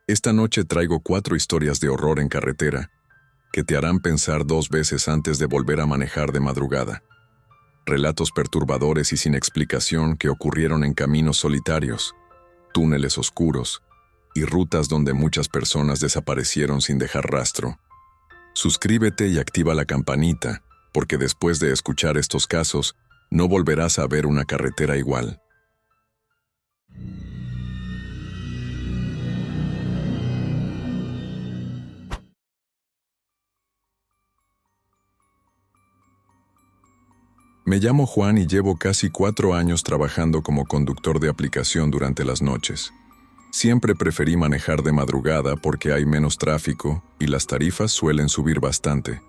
Esta noche traigo 4 historias de horror en carretera que te harán pensar 2 veces antes de volver a manejar de madrugada. Relatos perturbadores y sin explicación que ocurrieron en caminos solitarios, túneles oscuros y rutas donde muchas personas desaparecieron sin dejar rastro. Suscríbete y activa la campanita, porque después de escuchar estos casos, no volverás a ver una carretera igual. Me llamo Juan y llevo casi 4 años trabajando como conductor de aplicación durante las noches. Siempre preferí manejar de madrugada porque hay menos tráfico y las tarifas suelen subir bastante.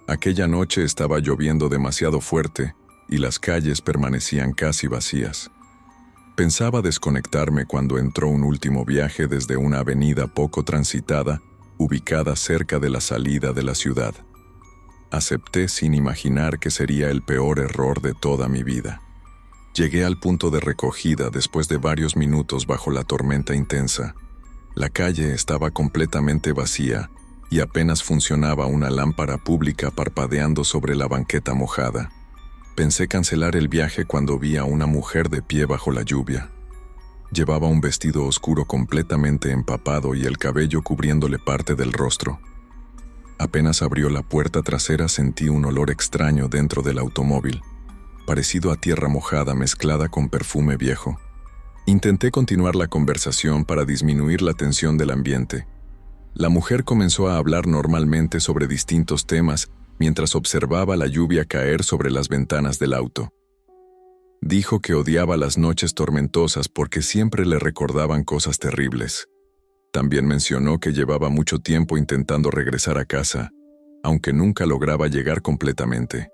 Aquella noche estaba lloviendo demasiado fuerte y las calles permanecían casi vacías. Pensaba desconectarme cuando entró un último viaje desde una avenida poco transitada, ubicada cerca de la salida de la ciudad. Acepté sin imaginar que sería el peor error de toda mi vida. Llegué al punto de recogida después de varios minutos bajo la tormenta intensa. La calle estaba completamente vacía y apenas funcionaba una lámpara pública parpadeando sobre la banqueta mojada. Pensé cancelar el viaje cuando vi a una mujer de pie bajo la lluvia. Llevaba un vestido oscuro completamente empapado y el cabello cubriéndole parte del rostro. Apenas abrió la puerta trasera sentí un olor extraño dentro del automóvil, parecido a tierra mojada mezclada con perfume viejo. Intenté continuar la conversación para disminuir la tensión del ambiente. La mujer comenzó a hablar normalmente sobre distintos temas mientras observaba la lluvia caer sobre las ventanas del auto. Dijo que odiaba las noches tormentosas porque siempre le recordaban cosas terribles. También mencionó que llevaba mucho tiempo intentando regresar a casa, aunque nunca lograba llegar completamente.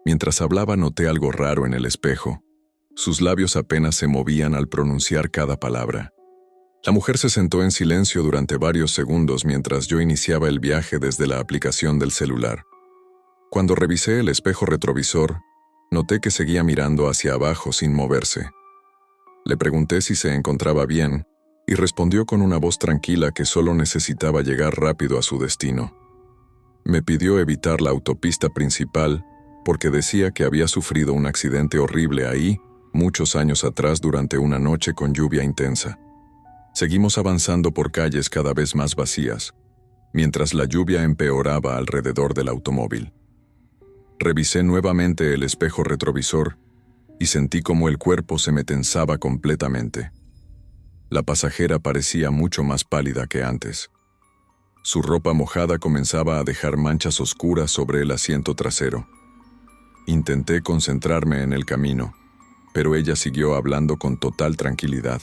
Mientras hablaba noté algo raro en el espejo. Sus labios apenas se movían al pronunciar cada palabra. La mujer se sentó en silencio durante varios segundos mientras yo iniciaba el viaje desde la aplicación del celular. Cuando revisé el espejo retrovisor, noté que seguía mirando hacia abajo sin moverse. Le pregunté si se encontraba bien, y respondió con una voz tranquila que solo necesitaba llegar rápido a su destino. Me pidió evitar la autopista principal porque decía que había sufrido un accidente horrible ahí muchos años atrás durante una noche con lluvia intensa. Seguimos avanzando por calles cada vez más vacías, mientras la lluvia empeoraba alrededor del automóvil. Revisé nuevamente el espejo retrovisor y sentí como el cuerpo se me tensaba completamente. La pasajera parecía mucho más pálida que antes. Su ropa mojada comenzaba a dejar manchas oscuras sobre el asiento trasero. Intenté concentrarme en el camino, pero ella siguió hablando con total tranquilidad.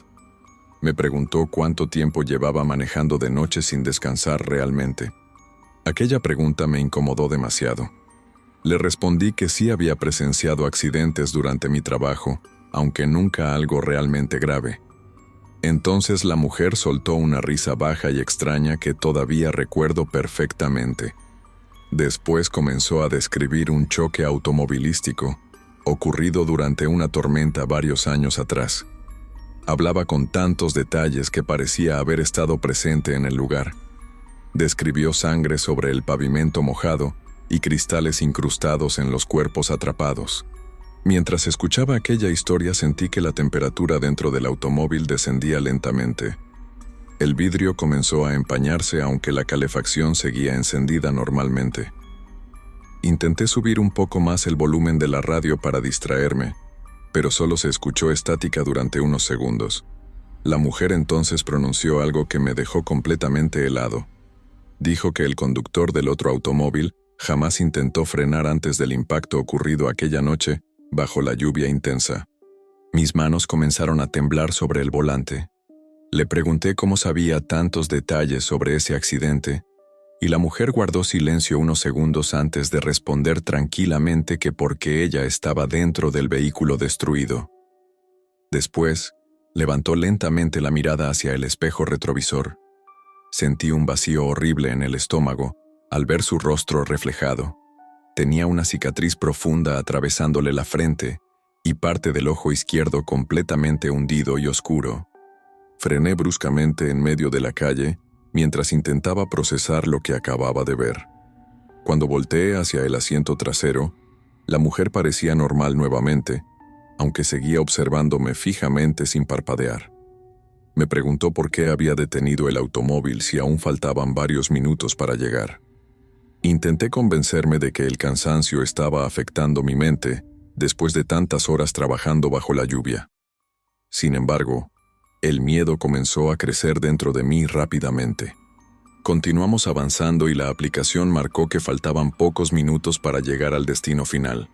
Me preguntó cuánto tiempo llevaba manejando de noche sin descansar realmente. Aquella pregunta me incomodó demasiado. Le respondí que sí había presenciado accidentes durante mi trabajo, aunque nunca algo realmente grave. Entonces la mujer soltó una risa baja y extraña que todavía recuerdo perfectamente. Después comenzó a describir un choque automovilístico ocurrido durante una tormenta varios años atrás. Hablaba con tantos detalles que parecía haber estado presente en el lugar. Describió sangre sobre el pavimento mojado y cristales incrustados en los cuerpos atrapados. Mientras escuchaba aquella historia sentí que la temperatura dentro del automóvil descendía lentamente. El vidrio comenzó a empañarse aunque la calefacción seguía encendida normalmente. Intenté subir un poco más el volumen de la radio para distraerme, pero solo se escuchó estática durante unos segundos. La mujer entonces pronunció algo que me dejó completamente helado. Dijo que el conductor del otro automóvil jamás intentó frenar antes del impacto ocurrido aquella noche bajo la lluvia intensa. Mis manos comenzaron a temblar sobre el volante. Le pregunté cómo sabía tantos detalles sobre ese accidente, y la mujer guardó silencio unos segundos antes de responder tranquilamente que porque ella estaba dentro del vehículo destruido. Después, levantó lentamente la mirada hacia el espejo retrovisor. Sentí un vacío horrible en el estómago al ver su rostro reflejado. Tenía una cicatriz profunda atravesándole la frente y parte del ojo izquierdo completamente hundido y oscuro. Frené bruscamente en medio de la calle mientras intentaba procesar lo que acababa de ver. Cuando volteé hacia el asiento trasero, la mujer parecía normal nuevamente, aunque seguía observándome fijamente sin parpadear. Me preguntó por qué había detenido el automóvil si aún faltaban varios minutos para llegar. Intenté convencerme de que el cansancio estaba afectando mi mente después de tantas horas trabajando bajo la lluvia. Sin embargo, el miedo comenzó a crecer dentro de mí rápidamente. Continuamos avanzando y la aplicación marcó que faltaban pocos minutos para llegar al destino final.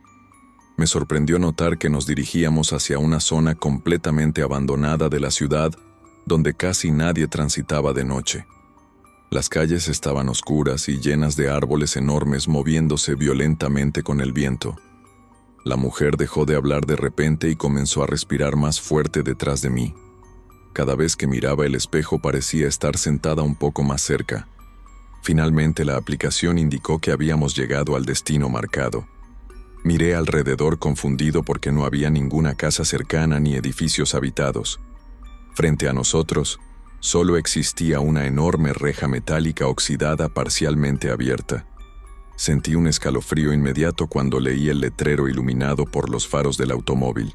Me sorprendió notar que nos dirigíamos hacia una zona completamente abandonada de la ciudad donde casi nadie transitaba de noche. Las calles estaban oscuras y llenas de árboles enormes moviéndose violentamente con el viento. La mujer dejó de hablar de repente y comenzó a respirar más fuerte detrás de mí. Cada vez que miraba el espejo parecía estar sentada un poco más cerca. Finalmente la aplicación indicó que habíamos llegado al destino marcado. Miré alrededor confundido porque no había ninguna casa cercana ni edificios habitados. Frente a nosotros, solo existía una enorme reja metálica oxidada parcialmente abierta. Sentí un escalofrío inmediato cuando leí el letrero iluminado por los faros del automóvil.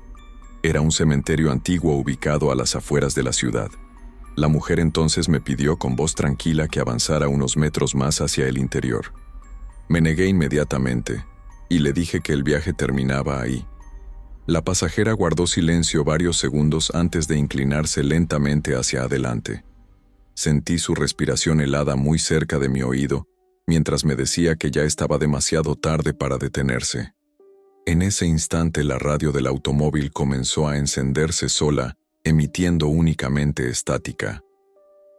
Era un cementerio antiguo ubicado a las afueras de la ciudad. La mujer entonces me pidió con voz tranquila que avanzara unos metros más hacia el interior. Me negué inmediatamente y le dije que el viaje terminaba ahí. La pasajera guardó silencio varios segundos antes de inclinarse lentamente hacia adelante. Sentí su respiración helada muy cerca de mi oído, mientras me decía que ya estaba demasiado tarde para detenerse. En ese instante la radio del automóvil comenzó a encenderse sola, emitiendo únicamente estática.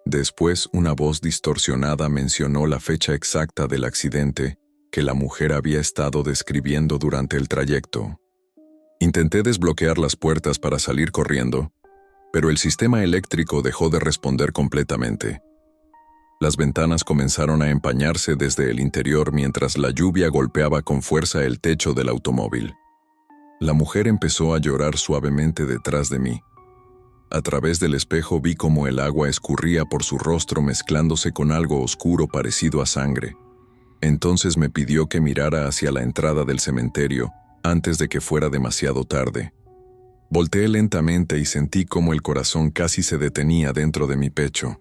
Después, una voz distorsionada mencionó la fecha exacta del accidente que la mujer había estado describiendo durante el trayecto. Intenté desbloquear las puertas para salir corriendo, pero el sistema eléctrico dejó de responder completamente. Las ventanas comenzaron a empañarse desde el interior mientras la lluvia golpeaba con fuerza el techo del automóvil. La mujer empezó a llorar suavemente detrás de mí. A través del espejo vi cómo el agua escurría por su rostro mezclándose con algo oscuro parecido a sangre. Entonces me pidió que mirara hacia la entrada del cementerio antes de que fuera demasiado tarde. Volteé lentamente y sentí cómo el corazón casi se detenía dentro de mi pecho.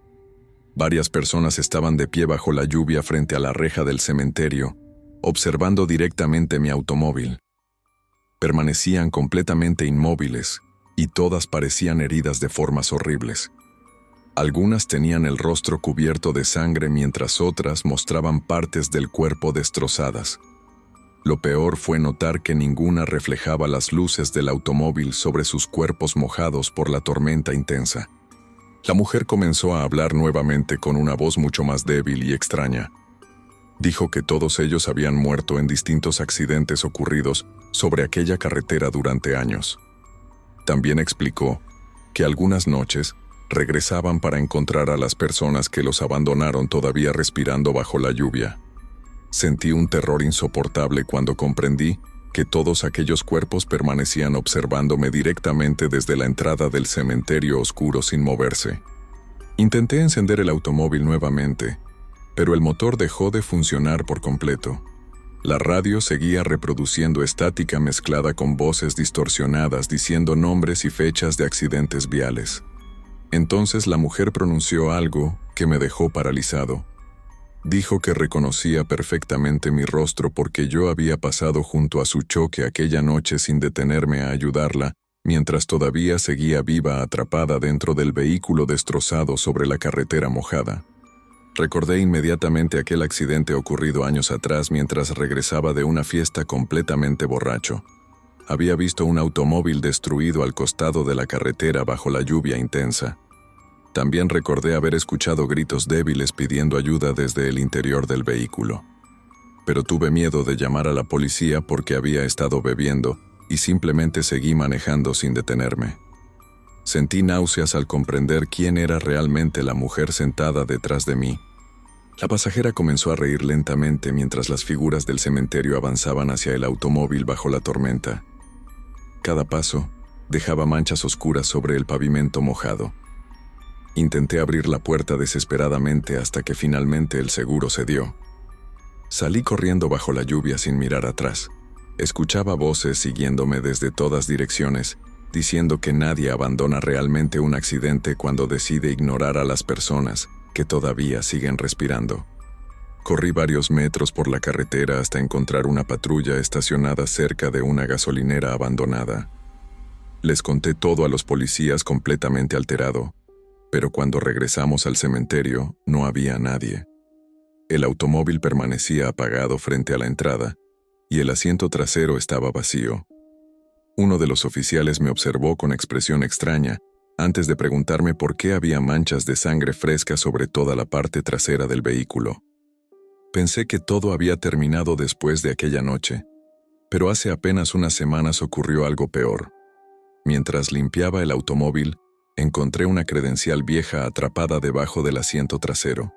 Varias personas estaban de pie bajo la lluvia frente a la reja del cementerio, observando directamente mi automóvil. Permanecían completamente inmóviles, y todas parecían heridas de formas horribles. Algunas tenían el rostro cubierto de sangre mientras otras mostraban partes del cuerpo destrozadas. Lo peor fue notar que ninguna reflejaba las luces del automóvil sobre sus cuerpos mojados por la tormenta intensa. La mujer comenzó a hablar nuevamente con una voz mucho más débil y extraña. Dijo que todos ellos habían muerto en distintos accidentes ocurridos sobre aquella carretera durante años. También explicó que algunas noches regresaban para encontrar a las personas que los abandonaron todavía respirando bajo la lluvia. Sentí un terror insoportable cuando comprendí que todos aquellos cuerpos permanecían observándome directamente desde la entrada del cementerio oscuro sin moverse. Intenté encender el automóvil nuevamente, pero el motor dejó de funcionar por completo. La radio seguía reproduciendo estática mezclada con voces distorsionadas diciendo nombres y fechas de accidentes viales. Entonces la mujer pronunció algo que me dejó paralizado. Dijo que reconocía perfectamente mi rostro porque yo había pasado junto a su choque aquella noche sin detenerme a ayudarla, mientras todavía seguía viva atrapada dentro del vehículo destrozado sobre la carretera mojada. Recordé inmediatamente aquel accidente ocurrido años atrás mientras regresaba de una fiesta completamente borracho. Había visto un automóvil destruido al costado de la carretera bajo la lluvia intensa. También recordé haber escuchado gritos débiles pidiendo ayuda desde el interior del vehículo. Pero tuve miedo de llamar a la policía porque había estado bebiendo y simplemente seguí manejando sin detenerme. Sentí náuseas al comprender quién era realmente la mujer sentada detrás de mí. La pasajera comenzó a reír lentamente mientras las figuras del cementerio avanzaban hacia el automóvil bajo la tormenta. Cada paso dejaba manchas oscuras sobre el pavimento mojado. Intenté abrir la puerta desesperadamente hasta que finalmente el seguro cedió. Salí corriendo bajo la lluvia sin mirar atrás. Escuchaba voces siguiéndome desde todas direcciones, diciendo que nadie abandona realmente un accidente cuando decide ignorar a las personas que todavía siguen respirando. Corrí varios metros por la carretera hasta encontrar una patrulla estacionada cerca de una gasolinera abandonada. Les conté todo a los policías completamente alterado, pero cuando regresamos al cementerio no había nadie. El automóvil permanecía apagado frente a la entrada y el asiento trasero estaba vacío. Uno de los oficiales me observó con expresión extraña antes de preguntarme por qué había manchas de sangre fresca sobre toda la parte trasera del vehículo. Pensé que todo había terminado después de aquella noche, pero hace apenas unas semanas ocurrió algo peor. Mientras limpiaba el automóvil, encontré una credencial vieja atrapada debajo del asiento trasero.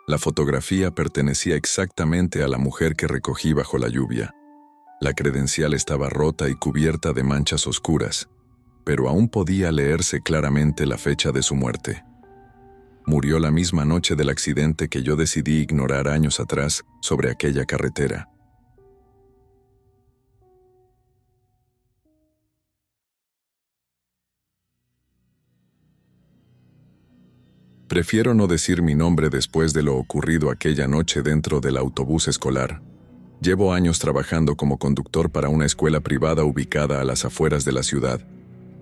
La fotografía pertenecía exactamente a la mujer que recogí bajo la lluvia. La credencial estaba rota y cubierta de manchas oscuras, pero aún podía leerse claramente la fecha de su muerte. Murió la misma noche del accidente que yo decidí ignorar años atrás sobre aquella carretera. Prefiero no decir mi nombre después de lo ocurrido aquella noche dentro del autobús escolar. Llevo años trabajando como conductor para una escuela privada ubicada a las afueras de la ciudad.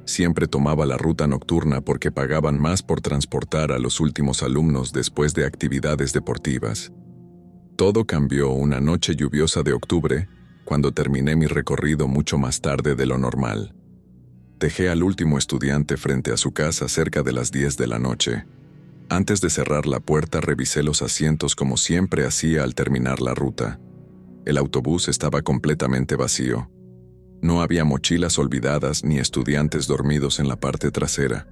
Siempre tomaba la ruta nocturna porque pagaban más por transportar a los últimos alumnos después de actividades deportivas. Todo cambió una noche lluviosa de octubre, cuando terminé mi recorrido mucho más tarde de lo normal. Dejé al último estudiante frente a su casa cerca de las 10 de la noche. Antes de cerrar la puerta revisé los asientos como siempre hacía al terminar la ruta. El autobús estaba completamente vacío. No había mochilas olvidadas ni estudiantes dormidos en la parte trasera.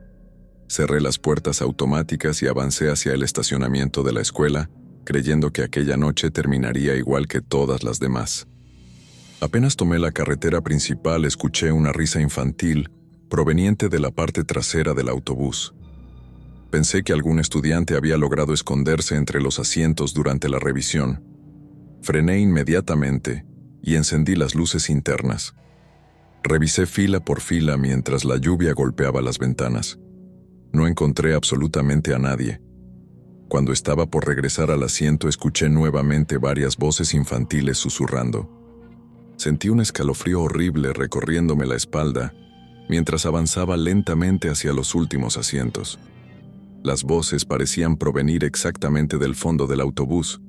Cerré las puertas automáticas y avancé hacia el estacionamiento de la escuela, creyendo que aquella noche terminaría igual que todas las demás. Apenas tomé la carretera principal, escuché una risa infantil proveniente de la parte trasera del autobús. Pensé que algún estudiante había logrado esconderse entre los asientos durante la revisión. Frené inmediatamente y encendí las luces internas. Revisé fila por fila mientras la lluvia golpeaba las ventanas. No encontré absolutamente a nadie. Cuando estaba por regresar al asiento, escuché nuevamente varias voces infantiles susurrando. Sentí un escalofrío horrible recorriéndome la espalda mientras avanzaba lentamente hacia los últimos asientos. Las voces parecían provenir exactamente del fondo del autobús,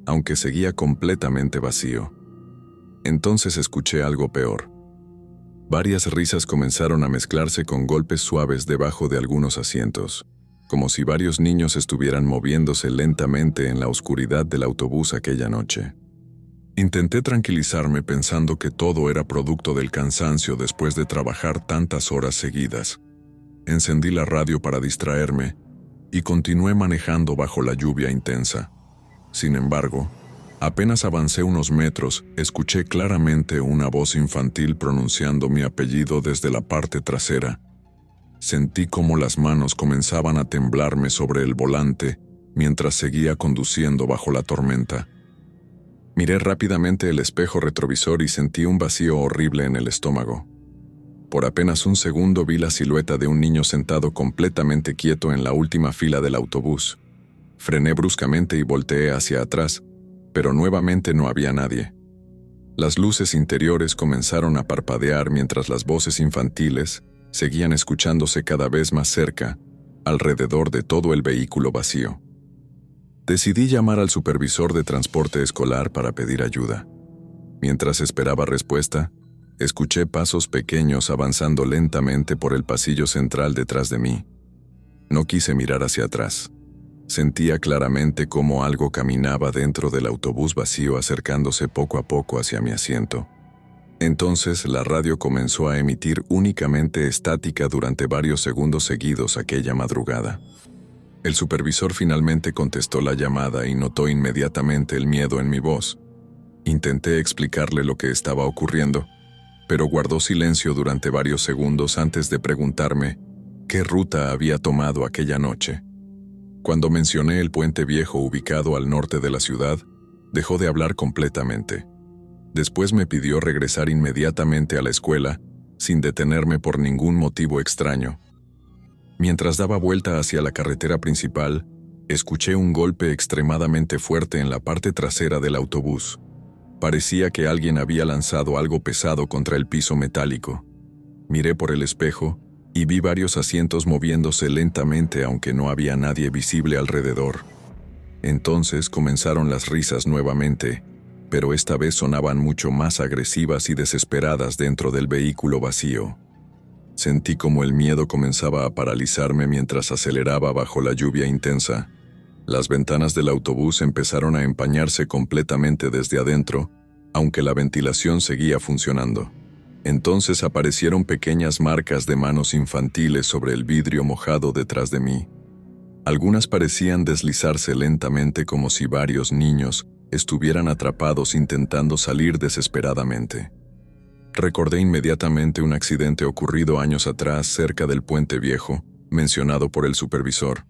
aunque seguía completamente vacío. Entonces escuché algo peor. Varias risas comenzaron a mezclarse con golpes suaves debajo de algunos asientos, como si varios niños estuvieran moviéndose lentamente en la oscuridad del autobús aquella noche. Intenté tranquilizarme pensando que todo era producto del cansancio después de trabajar tantas horas seguidas. Encendí la radio para distraerme y continué manejando bajo la lluvia intensa. Sin embargo, apenas avancé unos metros, escuché claramente una voz infantil pronunciando mi apellido desde la parte trasera. Sentí como las manos comenzaban a temblarme sobre el volante mientras seguía conduciendo bajo la tormenta. Miré rápidamente el espejo retrovisor y sentí un vacío horrible en el estómago. Por apenas un segundo vi la silueta de un niño sentado completamente quieto en la última fila del autobús. Frené bruscamente y volteé hacia atrás, pero nuevamente no había nadie. Las luces interiores comenzaron a parpadear mientras las voces infantiles seguían escuchándose cada vez más cerca, alrededor de todo el vehículo vacío. Decidí llamar al supervisor de transporte escolar para pedir ayuda. Mientras esperaba respuesta, escuché pasos pequeños avanzando lentamente por el pasillo central detrás de mí. No quise mirar hacia atrás. Sentía claramente cómo algo caminaba dentro del autobús vacío acercándose poco a poco hacia mi asiento. Entonces la radio comenzó a emitir únicamente estática durante varios segundos seguidos aquella madrugada. El supervisor finalmente contestó la llamada y notó inmediatamente el miedo en mi voz. Intenté explicarle lo que estaba ocurriendo, pero guardó silencio durante varios segundos antes de preguntarme ¿Qué ruta había tomado aquella noche? Cuando mencioné el puente viejo ubicado al norte de la ciudad, dejó de hablar completamente. Después me pidió regresar inmediatamente a la escuela, sin detenerme por ningún motivo extraño. Mientras daba vuelta hacia la carretera principal, escuché un golpe extremadamente fuerte en la parte trasera del autobús. Parecía que alguien había lanzado algo pesado contra el piso metálico. Miré por el espejo y vi varios asientos moviéndose lentamente aunque no había nadie visible alrededor. Entonces comenzaron las risas nuevamente, pero esta vez sonaban mucho más agresivas y desesperadas dentro del vehículo vacío. Sentí como el miedo comenzaba a paralizarme mientras aceleraba bajo la lluvia intensa. Las ventanas del autobús empezaron a empañarse completamente desde adentro, aunque la ventilación seguía funcionando. Entonces aparecieron pequeñas marcas de manos infantiles sobre el vidrio mojado detrás de mí. Algunas parecían deslizarse lentamente como si varios niños estuvieran atrapados intentando salir desesperadamente. Recordé inmediatamente un accidente ocurrido años atrás cerca del puente viejo, mencionado por el supervisor.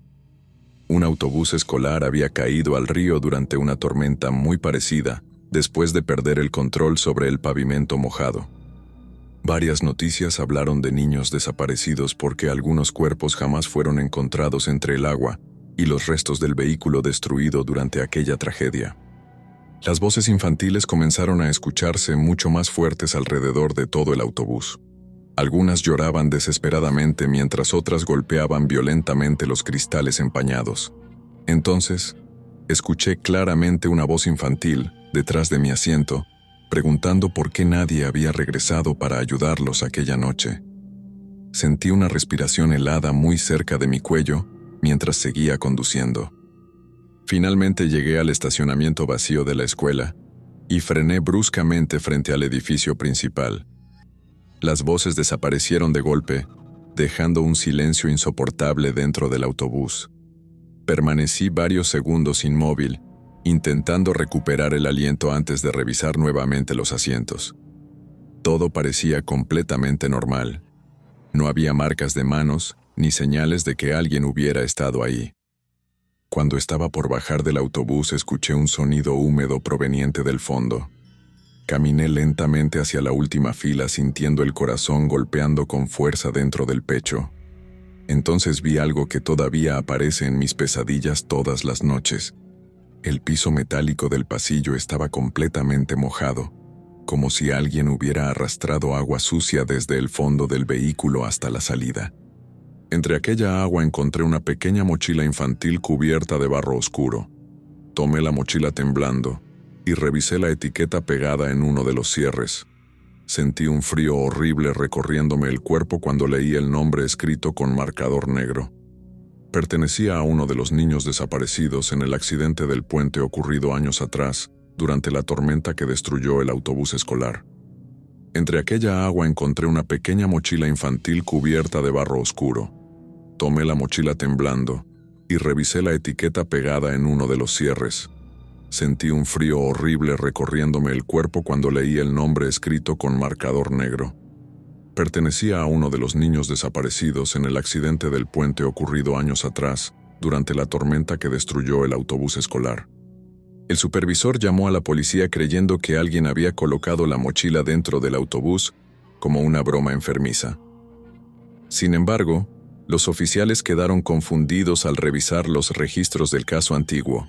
Un autobús escolar había caído al río durante una tormenta muy parecida, después de perder el control sobre el pavimento mojado. Varias noticias hablaron de niños desaparecidos porque algunos cuerpos jamás fueron encontrados entre el agua y los restos del vehículo destruido durante aquella tragedia. Las voces infantiles comenzaron a escucharse mucho más fuertes alrededor de todo el autobús. Algunas lloraban desesperadamente mientras otras golpeaban violentamente los cristales empañados. Entonces, escuché claramente una voz infantil, detrás de mi asiento, preguntando por qué nadie había regresado para ayudarlos aquella noche. Sentí una respiración helada muy cerca de mi cuello mientras seguía conduciendo. Finalmente llegué al estacionamiento vacío de la escuela y frené bruscamente frente al edificio principal. Las voces desaparecieron de golpe, dejando un silencio insoportable dentro del autobús. Permanecí varios segundos inmóvil, intentando recuperar el aliento antes de revisar nuevamente los asientos. Todo parecía completamente normal. No había marcas de manos ni señales de que alguien hubiera estado ahí. Cuando estaba por bajar del autobús, escuché un sonido húmedo proveniente del fondo. Caminé lentamente hacia la última fila sintiendo el corazón golpeando con fuerza dentro del pecho. Entonces vi algo que todavía aparece en mis pesadillas todas las noches. El piso metálico del pasillo estaba completamente mojado, como si alguien hubiera arrastrado agua sucia desde el fondo del vehículo hasta la salida. Entre aquella agua encontré una pequeña mochila infantil cubierta de barro oscuro. Tomé la mochila temblando y revisé la etiqueta pegada en uno de los cierres. Sentí un frío horrible recorriéndome el cuerpo cuando leí el nombre escrito con marcador negro. Pertenecía a uno de los niños desaparecidos en el accidente del puente ocurrido años atrás, durante la tormenta que destruyó el autobús escolar. Entre aquella agua encontré una pequeña mochila infantil cubierta de barro oscuro. Tomé la mochila temblando y revisé la etiqueta pegada en uno de los cierres. Sentí un frío horrible recorriéndome el cuerpo cuando leí el nombre escrito con marcador negro. Pertenecía a uno de los niños desaparecidos en el accidente del puente ocurrido años atrás, durante la tormenta que destruyó el autobús escolar. El supervisor llamó a la policía creyendo que alguien había colocado la mochila dentro del autobús como una broma enfermiza. Sin embargo, los oficiales quedaron confundidos al revisar los registros del caso antiguo.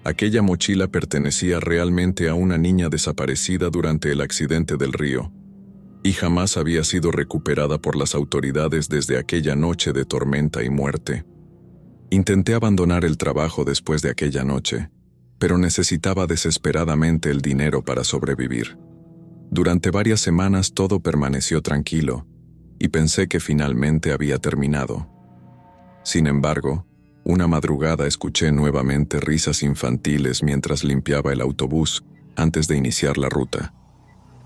Aquella mochila pertenecía realmente a una niña desaparecida durante el accidente del río, y jamás había sido recuperada por las autoridades desde aquella noche de tormenta y muerte. Intenté abandonar el trabajo después de aquella noche, pero necesitaba desesperadamente el dinero para sobrevivir. Durante varias semanas todo permaneció tranquilo, y pensé que finalmente había terminado. Sin embargo, una madrugada escuché nuevamente risas infantiles mientras limpiaba el autobús antes de iniciar la ruta.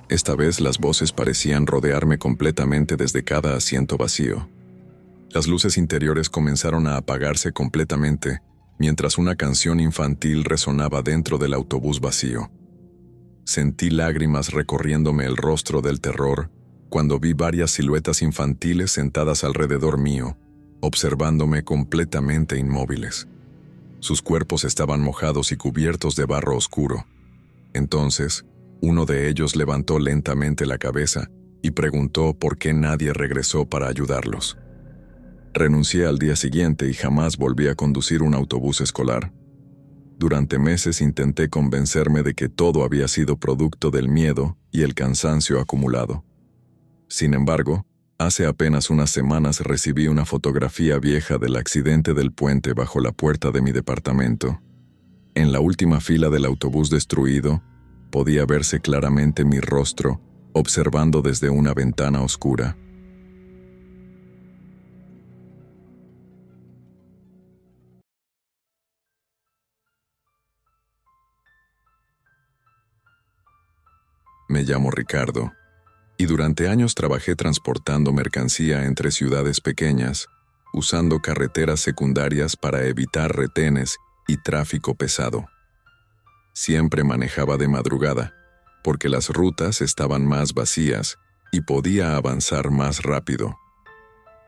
Esta vez las voces parecían rodearme completamente desde cada asiento vacío. Las luces interiores comenzaron a apagarse completamente mientras una canción infantil resonaba dentro del autobús vacío. Sentí lágrimas recorriéndome el rostro del terror cuando vi varias siluetas infantiles sentadas alrededor mío, observándome completamente inmóviles. Sus cuerpos estaban mojados y cubiertos de barro oscuro. Entonces, uno de ellos levantó lentamente la cabeza y preguntó por qué nadie regresó para ayudarlos. Renuncié al día siguiente y jamás volví a conducir un autobús escolar. Durante meses intenté convencerme de que todo había sido producto del miedo y el cansancio acumulado. Sin embargo, hace apenas unas semanas recibí una fotografía vieja del accidente del puente bajo la puerta de mi departamento. En la última fila del autobús destruido, podía verse claramente mi rostro observando desde una ventana oscura. Me llamo Ricardo, y durante años trabajé transportando mercancía entre ciudades pequeñas, usando carreteras secundarias para evitar retenes y tráfico pesado. Siempre manejaba de madrugada, porque las rutas estaban más vacías y podía avanzar más rápido.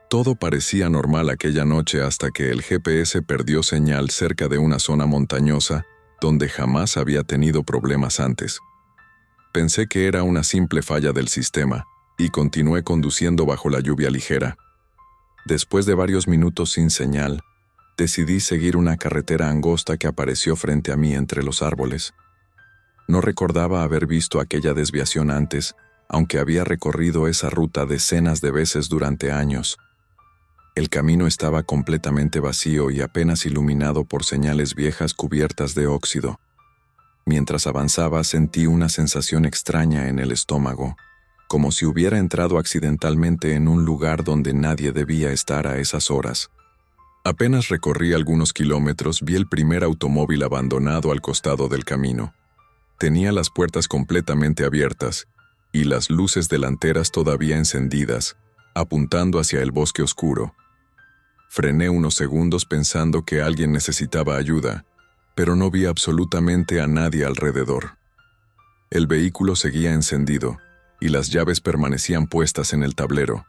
Todo parecía normal aquella noche hasta que el GPS perdió señal cerca de una zona montañosa donde jamás había tenido problemas antes. Pensé que era una simple falla del sistema y continué conduciendo bajo la lluvia ligera. Después de varios minutos sin señal, decidí seguir una carretera angosta que apareció frente a mí entre los árboles. No recordaba haber visto aquella desviación antes, aunque había recorrido esa ruta decenas de veces durante años. El camino estaba completamente vacío y apenas iluminado por señales viejas cubiertas de óxido. Mientras avanzaba sentí una sensación extraña en el estómago, como si hubiera entrado accidentalmente en un lugar donde nadie debía estar a esas horas. Apenas recorrí algunos kilómetros, vi el primer automóvil abandonado al costado del camino. Tenía las puertas completamente abiertas y las luces delanteras todavía encendidas, apuntando hacia el bosque oscuro. Frené unos segundos pensando que alguien necesitaba ayuda, pero no vi absolutamente a nadie alrededor. El vehículo seguía encendido y las llaves permanecían puestas en el tablero.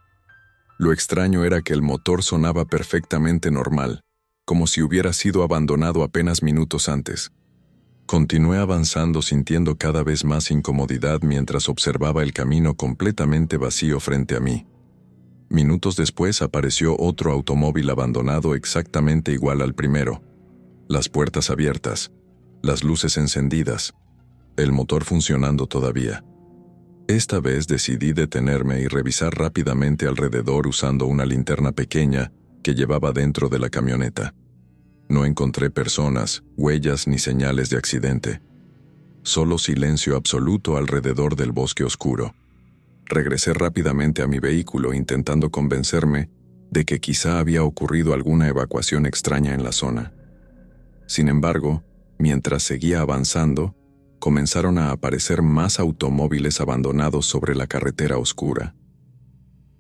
Lo extraño era que el motor sonaba perfectamente normal, como si hubiera sido abandonado apenas minutos antes. Continué avanzando sintiendo cada vez más incomodidad mientras observaba el camino completamente vacío frente a mí. Minutos después apareció otro automóvil abandonado exactamente igual al primero. Las puertas abiertas, las luces encendidas, el motor funcionando todavía. Esta vez decidí detenerme y revisar rápidamente alrededor usando una linterna pequeña que llevaba dentro de la camioneta. No encontré personas, huellas ni señales de accidente. Solo silencio absoluto alrededor del bosque oscuro. Regresé rápidamente a mi vehículo intentando convencerme de que quizá había ocurrido alguna evacuación extraña en la zona. Sin embargo, mientras seguía avanzando, comenzaron a aparecer más automóviles abandonados sobre la carretera oscura.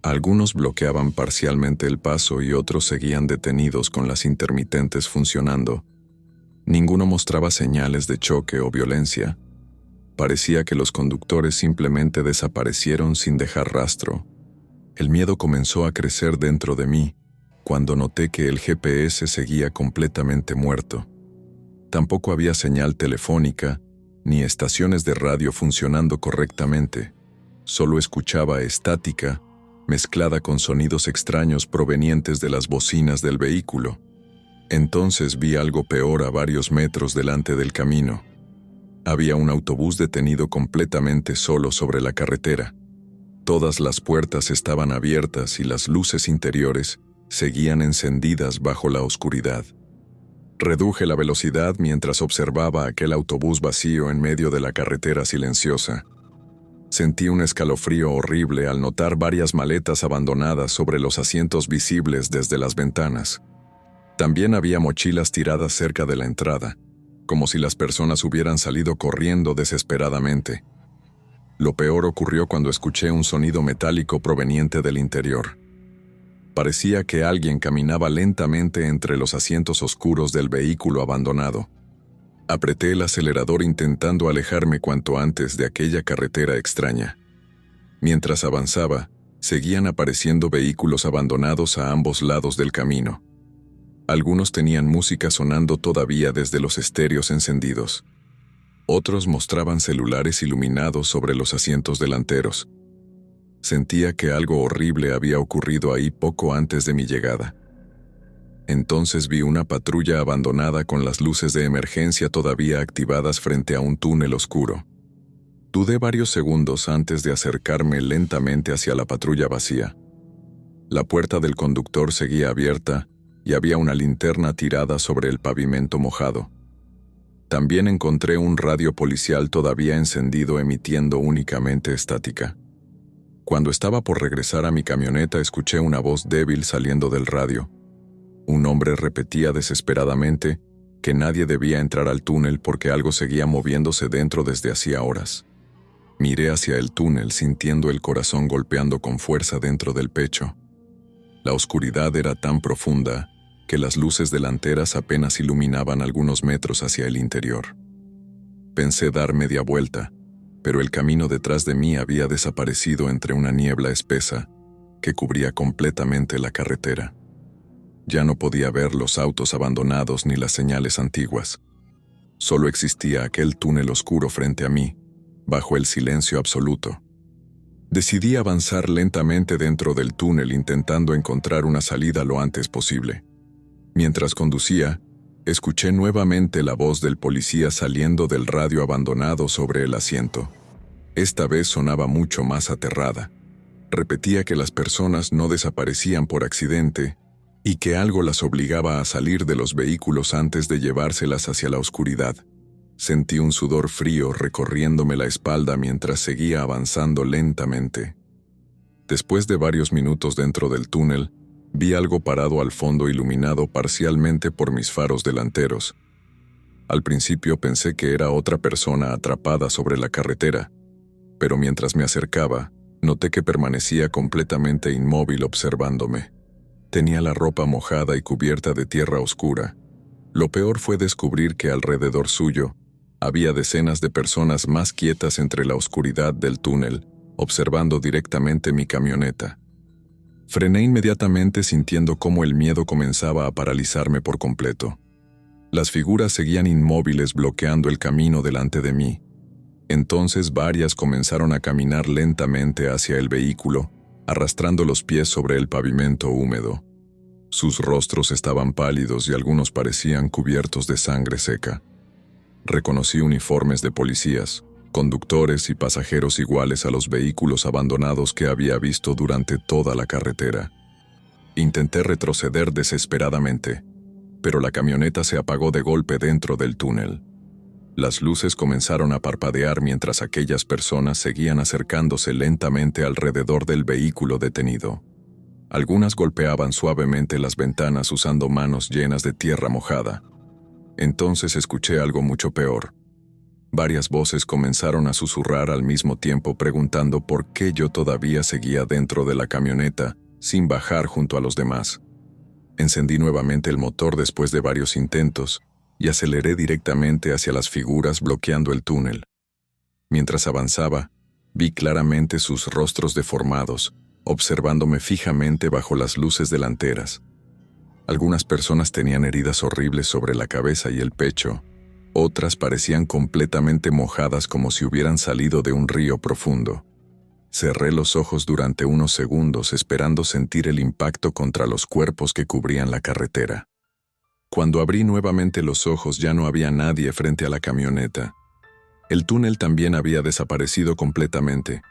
Algunos bloqueaban parcialmente el paso y otros seguían detenidos con las intermitentes funcionando. Ninguno mostraba señales de choque o violencia. Parecía que los conductores simplemente desaparecieron sin dejar rastro. El miedo comenzó a crecer dentro de mí cuando noté que el GPS seguía completamente muerto. Tampoco había señal telefónica, ni estaciones de radio funcionando correctamente. Solo escuchaba estática, mezclada con sonidos extraños provenientes de las bocinas del vehículo. Entonces vi algo peor a varios metros delante del camino. Había un autobús detenido completamente solo sobre la carretera. Todas las puertas estaban abiertas y las luces interiores seguían encendidas bajo la oscuridad. Reduje la velocidad mientras observaba aquel autobús vacío en medio de la carretera silenciosa. Sentí un escalofrío horrible al notar varias maletas abandonadas sobre los asientos visibles desde las ventanas. También había mochilas tiradas cerca de la entrada, como si las personas hubieran salido corriendo desesperadamente. Lo peor ocurrió cuando escuché un sonido metálico proveniente del interior. Parecía que alguien caminaba lentamente entre los asientos oscuros del vehículo abandonado. Apreté el acelerador intentando alejarme cuanto antes de aquella carretera extraña. Mientras avanzaba, seguían apareciendo vehículos abandonados a ambos lados del camino. Algunos tenían música sonando todavía desde los estéreos encendidos. Otros mostraban celulares iluminados sobre los asientos delanteros. Sentía que algo horrible había ocurrido ahí poco antes de mi llegada. Entonces vi una patrulla abandonada con las luces de emergencia todavía activadas frente a un túnel oscuro. Dudé varios segundos antes de acercarme lentamente hacia la patrulla vacía. La puerta del conductor seguía abierta y había una linterna tirada sobre el pavimento mojado. También encontré un radio policial todavía encendido emitiendo únicamente estática. Cuando estaba por regresar a mi camioneta escuché una voz débil saliendo del radio. Un hombre repetía desesperadamente que nadie debía entrar al túnel porque algo seguía moviéndose dentro desde hacía horas. Miré hacia el túnel sintiendo el corazón golpeando con fuerza dentro del pecho. La oscuridad era tan profunda que las luces delanteras apenas iluminaban algunos metros hacia el interior. Pensé dar media vuelta, pero el camino detrás de mí había desaparecido entre una niebla espesa que cubría completamente la carretera. Ya no podía ver los autos abandonados ni las señales antiguas. Solo existía aquel túnel oscuro frente a mí, bajo el silencio absoluto. Decidí avanzar lentamente dentro del túnel intentando encontrar una salida lo antes posible. Mientras conducía, escuché nuevamente la voz del policía saliendo del radio abandonado sobre el asiento. Esta vez sonaba mucho más aterrada. Repetía que las personas no desaparecían por accidente y que algo las obligaba a salir de los vehículos antes de llevárselas hacia la oscuridad. Sentí un sudor frío recorriéndome la espalda mientras seguía avanzando lentamente. Después de varios minutos dentro del túnel, vi algo parado al fondo iluminado parcialmente por mis faros delanteros. Al principio pensé que era otra persona atrapada sobre la carretera, pero mientras me acercaba, noté que permanecía completamente inmóvil observándome. Tenía la ropa mojada y cubierta de tierra oscura. Lo peor fue descubrir que alrededor suyo había decenas de personas más quietas entre la oscuridad del túnel, observando directamente mi camioneta. Frené inmediatamente sintiendo cómo el miedo comenzaba a paralizarme por completo. Las figuras seguían inmóviles bloqueando el camino delante de mí. Entonces varias comenzaron a caminar lentamente hacia el vehículo, arrastrando los pies sobre el pavimento húmedo. Sus rostros estaban pálidos y algunos parecían cubiertos de sangre seca. Reconocí uniformes de policías, conductores y pasajeros iguales a los vehículos abandonados que había visto durante toda la carretera. Intenté retroceder desesperadamente, pero la camioneta se apagó de golpe dentro del túnel. Las luces comenzaron a parpadear mientras aquellas personas seguían acercándose lentamente alrededor del vehículo detenido. Algunas golpeaban suavemente las ventanas usando manos llenas de tierra mojada. Entonces escuché algo mucho peor. Varias voces comenzaron a susurrar al mismo tiempo preguntando por qué yo todavía seguía dentro de la camioneta sin bajar junto a los demás. Encendí nuevamente el motor después de varios intentos y aceleré directamente hacia las figuras bloqueando el túnel. Mientras avanzaba, vi claramente sus rostros deformados, observándome fijamente bajo las luces delanteras. Algunas personas tenían heridas horribles sobre la cabeza y el pecho. Otras parecían completamente mojadas como si hubieran salido de un río profundo. Cerré los ojos durante unos segundos esperando sentir el impacto contra los cuerpos que cubrían la carretera. Cuando abrí nuevamente los ojos ya no había nadie frente a la camioneta. El túnel también había desaparecido completamente.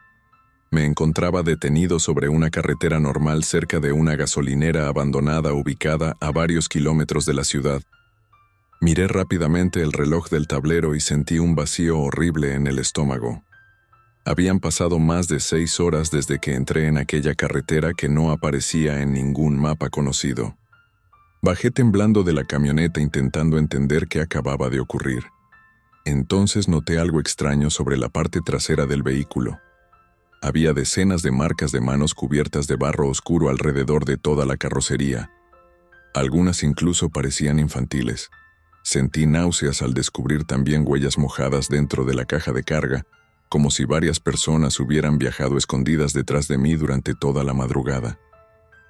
Me encontraba detenido sobre una carretera normal cerca de una gasolinera abandonada ubicada a varios kilómetros de la ciudad. Miré rápidamente el reloj del tablero y sentí un vacío horrible en el estómago. Habían pasado más de 6 horas desde que entré en aquella carretera que no aparecía en ningún mapa conocido. Bajé temblando de la camioneta intentando entender qué acababa de ocurrir. Entonces noté algo extraño sobre la parte trasera del vehículo. Había decenas de marcas de manos cubiertas de barro oscuro alrededor de toda la carrocería. Algunas incluso parecían infantiles. Sentí náuseas al descubrir también huellas mojadas dentro de la caja de carga como si varias personas hubieran viajado escondidas detrás de mí durante toda la madrugada.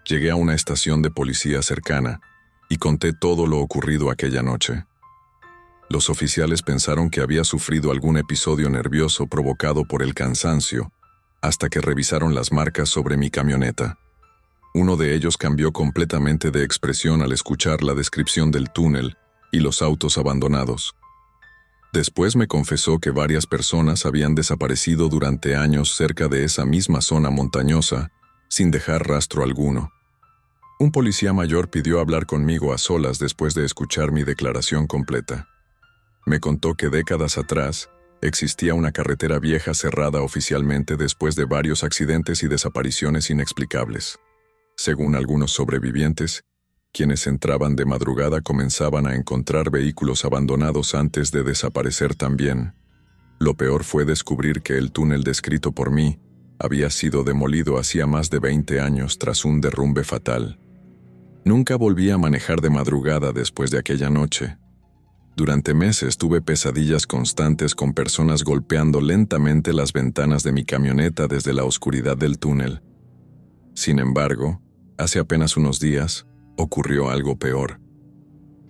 Llegué a una estación de policía cercana y conté todo lo ocurrido aquella noche. Los oficiales pensaron que había sufrido algún episodio nervioso provocado por el cansancio, hasta que revisaron las marcas sobre mi camioneta. Uno de ellos cambió completamente de expresión al escuchar la descripción del túnel y los autos abandonados. Después me confesó que varias personas habían desaparecido durante años cerca de esa misma zona montañosa, sin dejar rastro alguno. Un policía mayor pidió hablar conmigo a solas después de escuchar mi declaración completa. Me contó que décadas atrás existía una carretera vieja cerrada oficialmente después de varios accidentes y desapariciones inexplicables. Según algunos sobrevivientes, quienes entraban de madrugada comenzaban a encontrar vehículos abandonados antes de desaparecer también. Lo peor fue descubrir que el túnel descrito por mí había sido demolido hacía más de 20 años tras un derrumbe fatal. Nunca volví a manejar de madrugada después de aquella noche. Durante meses tuve pesadillas constantes con personas golpeando lentamente las ventanas de mi camioneta desde la oscuridad del túnel. Sin embargo, hace apenas unos días, ocurrió algo peor.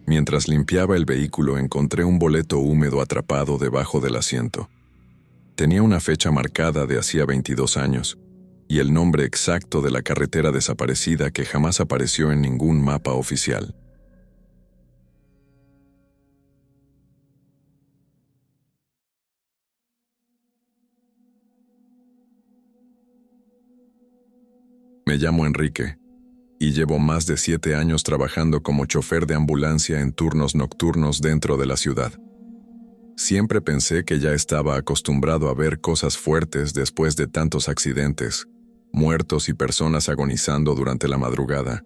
Mientras limpiaba el vehículo encontré un boleto húmedo atrapado debajo del asiento. Tenía una fecha marcada de hacía 22 años, y el nombre exacto de la carretera desaparecida que jamás apareció en ningún mapa oficial. Me llamo Enrique, y llevo más de 7 años trabajando como chofer de ambulancia en turnos nocturnos dentro de la ciudad. Siempre pensé que ya estaba acostumbrado a ver cosas fuertes después de tantos accidentes, muertos y personas agonizando durante la madrugada.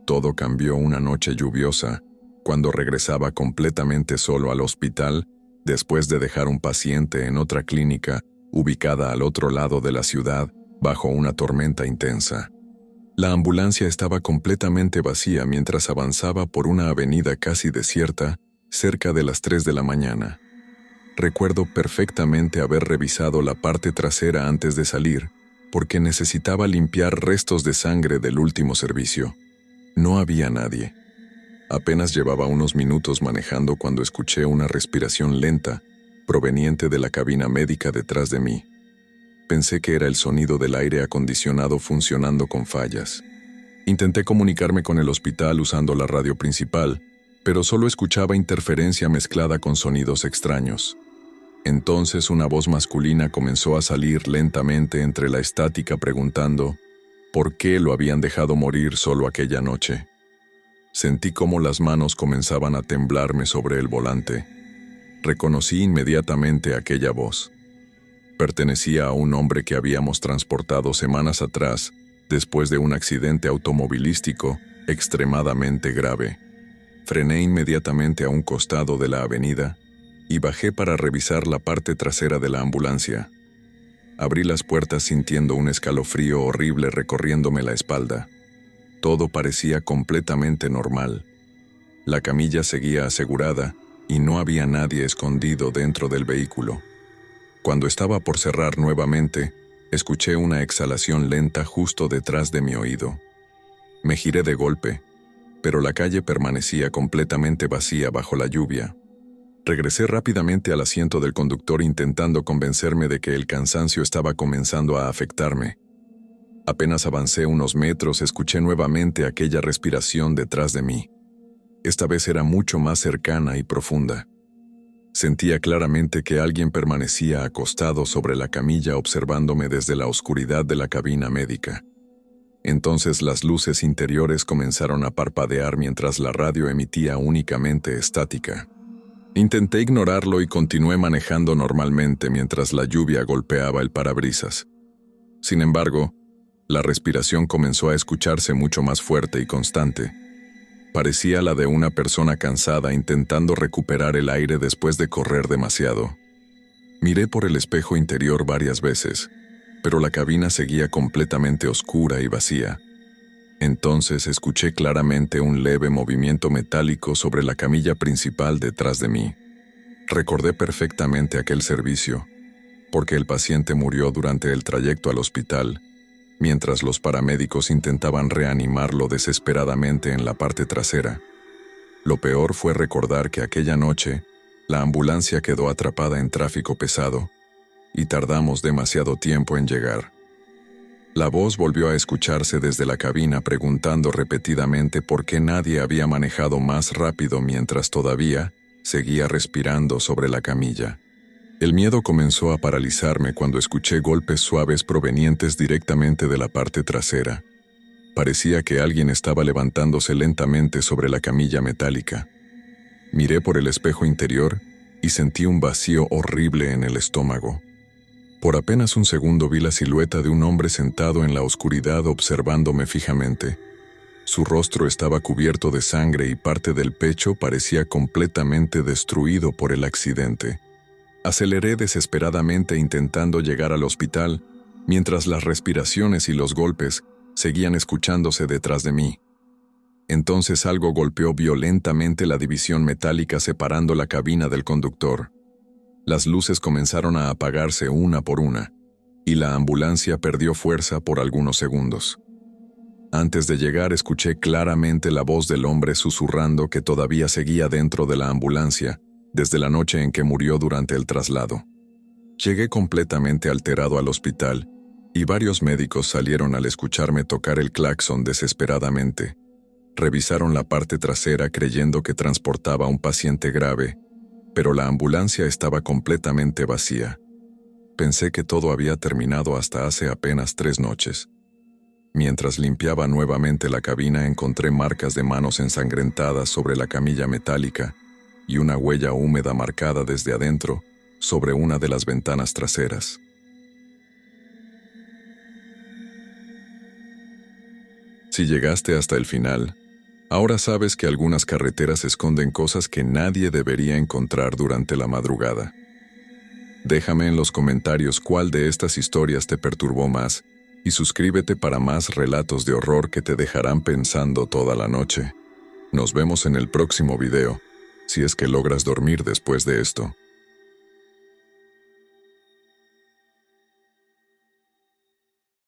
Todo cambió una noche lluviosa, cuando regresaba completamente solo al hospital después de dejar un paciente en otra clínica ubicada al otro lado de la ciudad bajo una tormenta intensa. La ambulancia estaba completamente vacía mientras avanzaba por una avenida casi desierta cerca de las 3 de la mañana. Recuerdo perfectamente haber revisado la parte trasera antes de salir, porque necesitaba limpiar restos de sangre del último servicio. No había nadie. Apenas llevaba unos minutos manejando cuando escuché una respiración lenta, proveniente de la cabina médica detrás de mí. Pensé que era el sonido del aire acondicionado funcionando con fallas. Intenté comunicarme con el hospital usando la radio principal, pero solo escuchaba interferencia mezclada con sonidos extraños. Entonces una voz masculina comenzó a salir lentamente entre la estática preguntando ¿por qué lo habían dejado morir solo aquella noche? Sentí cómo las manos comenzaban a temblarme sobre el volante. Reconocí inmediatamente aquella voz. Pertenecía a un hombre que habíamos transportado semanas atrás después de un accidente automovilístico extremadamente grave. Frené inmediatamente a un costado de la avenida y bajé para revisar la parte trasera de la ambulancia. Abrí las puertas sintiendo un escalofrío horrible recorriéndome la espalda. Todo parecía completamente normal. La camilla seguía asegurada y no había nadie escondido dentro del vehículo. Cuando estaba por cerrar nuevamente, escuché una exhalación lenta justo detrás de mi oído. Me giré de golpe, pero la calle permanecía completamente vacía bajo la lluvia. Regresé rápidamente al asiento del conductor intentando convencerme de que el cansancio estaba comenzando a afectarme. Apenas avancé unos metros, escuché nuevamente aquella respiración detrás de mí. Esta vez era mucho más cercana y profunda. Sentía claramente que alguien permanecía acostado sobre la camilla observándome desde la oscuridad de la cabina médica. Entonces las luces interiores comenzaron a parpadear mientras la radio emitía únicamente estática. Intenté ignorarlo y continué manejando normalmente mientras la lluvia golpeaba el parabrisas. Sin embargo, la respiración comenzó a escucharse mucho más fuerte y constante. Parecía la de una persona cansada intentando recuperar el aire después de correr demasiado. Miré por el espejo interior varias veces, pero la cabina seguía completamente oscura y vacía. Entonces escuché claramente un leve movimiento metálico sobre la camilla principal detrás de mí. Recordé perfectamente aquel servicio, porque el paciente murió durante el trayecto al hospital, mientras los paramédicos intentaban reanimarlo desesperadamente en la parte trasera. Lo peor fue recordar que aquella noche, la ambulancia quedó atrapada en tráfico pesado, y tardamos demasiado tiempo en llegar. La voz volvió a escucharse desde la cabina preguntando repetidamente por qué nadie había manejado más rápido mientras todavía seguía respirando sobre la camilla. El miedo comenzó a paralizarme cuando escuché golpes suaves provenientes directamente de la parte trasera. Parecía que alguien estaba levantándose lentamente sobre la camilla metálica. Miré por el espejo interior y sentí un vacío horrible en el estómago. Por apenas un segundo vi la silueta de un hombre sentado en la oscuridad observándome fijamente. Su rostro estaba cubierto de sangre y parte del pecho parecía completamente destruido por el accidente. Aceleré desesperadamente intentando llegar al hospital, mientras las respiraciones y los golpes seguían escuchándose detrás de mí. Entonces algo golpeó violentamente la división metálica separando la cabina del conductor. Las luces comenzaron a apagarse una por una, y la ambulancia perdió fuerza por algunos segundos. Antes de llegar escuché claramente la voz del hombre susurrando que todavía seguía dentro de la ambulancia, desde la noche en que murió durante el traslado. Llegué completamente alterado al hospital, y varios médicos salieron al escucharme tocar el claxon desesperadamente. Revisaron la parte trasera creyendo que transportaba a un paciente grave, pero la ambulancia estaba completamente vacía. Pensé que todo había terminado hasta hace apenas 3 noches. Mientras limpiaba nuevamente la cabina encontré marcas de manos ensangrentadas sobre la camilla metálica y una huella húmeda marcada desde adentro sobre una de las ventanas traseras. Si llegaste hasta el final, ahora sabes que algunas carreteras esconden cosas que nadie debería encontrar durante la madrugada. Déjame en los comentarios cuál de estas historias te perturbó más y suscríbete para más relatos de horror que te dejarán pensando toda la noche. Nos vemos en el próximo video, si es que logras dormir después de esto.